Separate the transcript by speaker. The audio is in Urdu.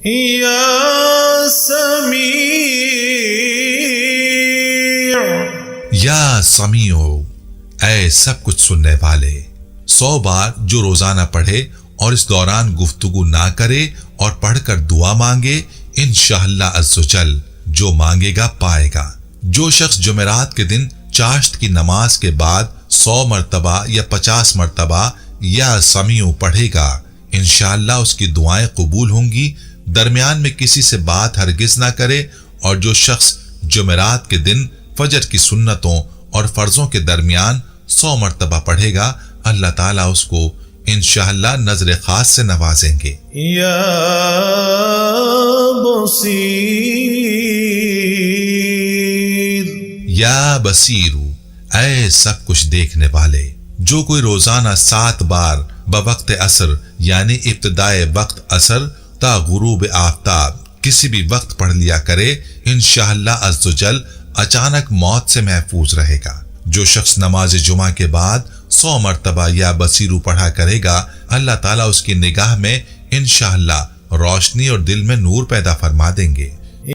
Speaker 1: یا سمیع،
Speaker 2: یا سمیع، اے سب کچھ سننے والے. 100 بار جو روزانہ پڑھے اور اس دوران گفتگو نہ کرے اور پڑھ کر دعا مانگے، انشاءاللہ عز و جل جو مانگے گا پائے گا. جو شخص جمعرات کے دن چاشت کی نماز کے بعد 100 مرتبہ یا 50 مرتبہ یا سمیع پڑھے گا، انشاءاللہ اس کی دعائیں قبول ہوں گی. درمیان میں کسی سے بات ہرگز نہ کرے، اور جو شخص جمعرات کے دن فجر کی سنتوں اور فرضوں کے درمیان 100 مرتبہ پڑھے گا، اللہ تعالیٰ اس کو انشاءاللہ نظر خاص سے نوازیں گے.
Speaker 1: یا بصیر،
Speaker 2: یا بصیر، اے سب کچھ دیکھنے والے. جو کوئی روزانہ 7 بار بوقت عصر یعنی ابتدائے وقت عصر تا غروب آفتاب کسی بھی وقت پڑھ لیا کرے، انشاءاللہ عز و جل اچانک موت سے محفوظ رہے گا. جو شخص نماز جمعہ کے بعد 100 مرتبہ یا بصیرو پڑھا کرے گا، اللہ تعالیٰ اس کی نگاہ میں انشاءاللہ روشنی اور دل میں نور پیدا فرما دیں گے.